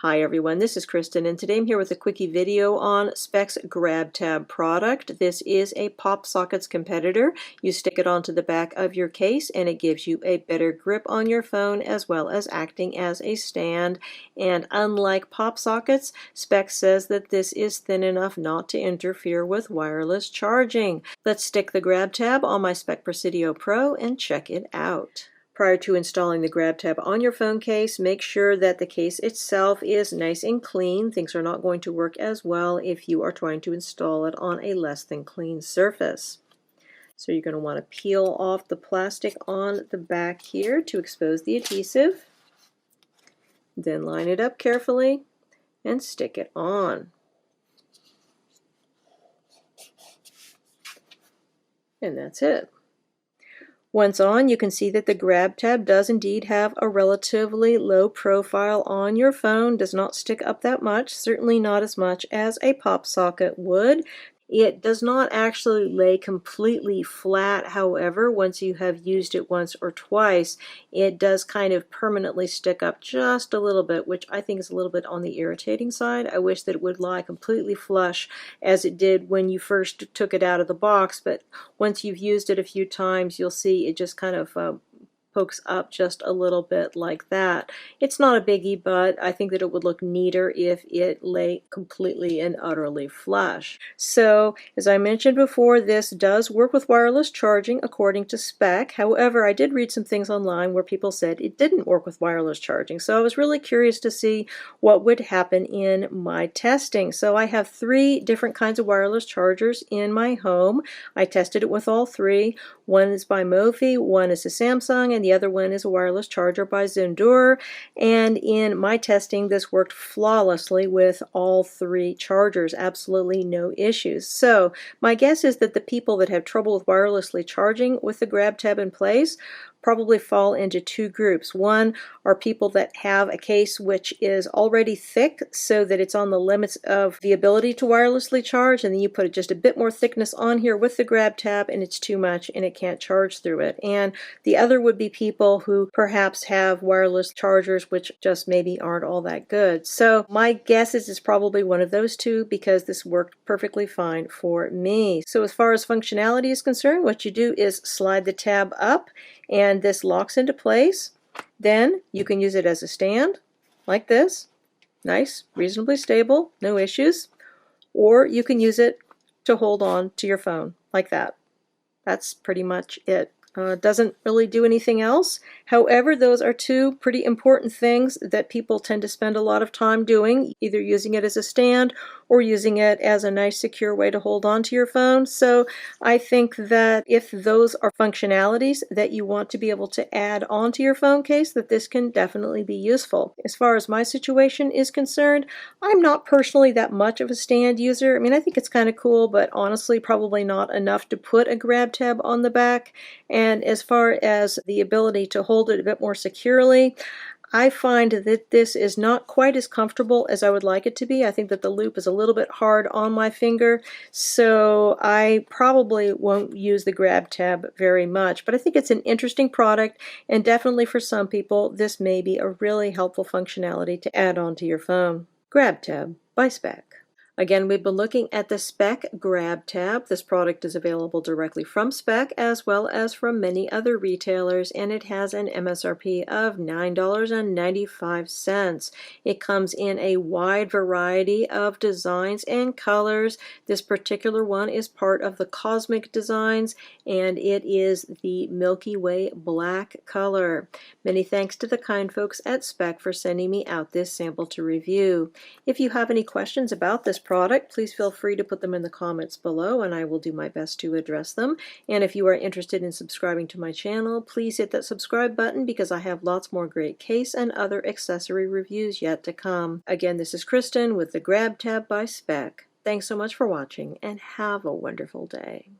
Hi everyone, this is Kristen, and today I'm here with a quickie video on Speck's GrabTab product. This is a PopSockets competitor. You stick it onto the back of your case and it gives you a better grip on your phone as well as acting as a stand. And unlike PopSockets, Speck says that this is thin enough not to interfere with wireless charging. Let's stick the GrabTab on my Speck Presidio Pro and check it out. Prior to installing the GrabTab on your phone case, make sure that the case itself is nice and clean. Things are not going to work as well if you are trying to install it on a less than clean surface. So you're going to want to peel off the plastic on the back here to expose the adhesive. Then line it up carefully and stick it on. And that's it. Once on, you can see that the GrabTab does indeed have a relatively low profile on your phone, does not stick up that much, certainly not as much as a PopSocket would. It does not actually lay completely flat, however, once you have used it once or twice, it does kind of permanently stick up just a little bit, which I think is a little bit on the irritating side. I wish that it would lie completely flush as it did when you first took it out of the box, but once you've used it a few times, you'll see it just kind of pokes up just a little bit like that. It's not a biggie, but I think that it would look neater if it lay completely and utterly flush. So, as I mentioned before, this does work with wireless charging according to Speck. However, I did read some things online where people said it didn't work with wireless charging. So I was really curious to see what would happen in my testing. So I have 3 different kinds of wireless chargers in my home. I tested it with all 3. One is by Mophie, one is a Samsung, and the other one is a wireless charger by Zendur. And in my testing, this worked flawlessly with all 3 chargers. Absolutely no issues. So my guess is that the people that have trouble with wirelessly charging with the GrabTab in place probably fall into 2 groups. One are people that have a case which is already thick so that it's on the limits of the ability to wirelessly charge, and then you put just a bit more thickness on here with the GrabTab and it's too much and it can't charge through it. And the other would be people who perhaps have wireless chargers which just maybe aren't all that good. So my guess is it's probably one of those 2 because this worked perfectly fine for me. So as far as functionality is concerned, what you do is slide the tab up and this locks into place. Then you can use it as a stand like this. Nice, reasonably stable, no issues. Or you can use it to hold on to your phone like that. That's pretty much it. Doesn't really do anything else. However, those are 2 pretty important things that people tend to spend a lot of time doing, either using it as a stand or using it as a nice secure way to hold on to your phone. So I think that if those are functionalities that you want to be able to add onto your phone case, that this can definitely be useful. As far as my situation is concerned, I'm not personally that much of a stand user. I mean, I think it's kind of cool, but honestly probably not enough to put a GrabTab on the back. And as far as the ability to hold it a bit more securely, I find that this is not quite as comfortable as I would like it to be. I think that the loop is a little bit hard on my finger, so I probably won't use the GrabTab very much. But I think it's an interesting product, and definitely for some people, this may be a really helpful functionality to add onto your phone. GrabTab by Speck. Again, we've been looking at the Speck GrabTab. This product is available directly from Speck as well as from many other retailers, and it has an MSRP of $9.95. It comes in a wide variety of designs and colors. This particular one is part of the Cosmic Designs, and it is the Milky Way Black color. Many thanks to the kind folks at Speck for sending me out this sample to review. If you have any questions about this product, please feel free to put them in the comments below and I will do my best to address them. And if you are interested in subscribing to my channel, please hit that subscribe button because I have lots more great case and other accessory reviews yet to come. Again, this is Kristen with the GrabTab by Speck. Thanks so much for watching and have a wonderful day.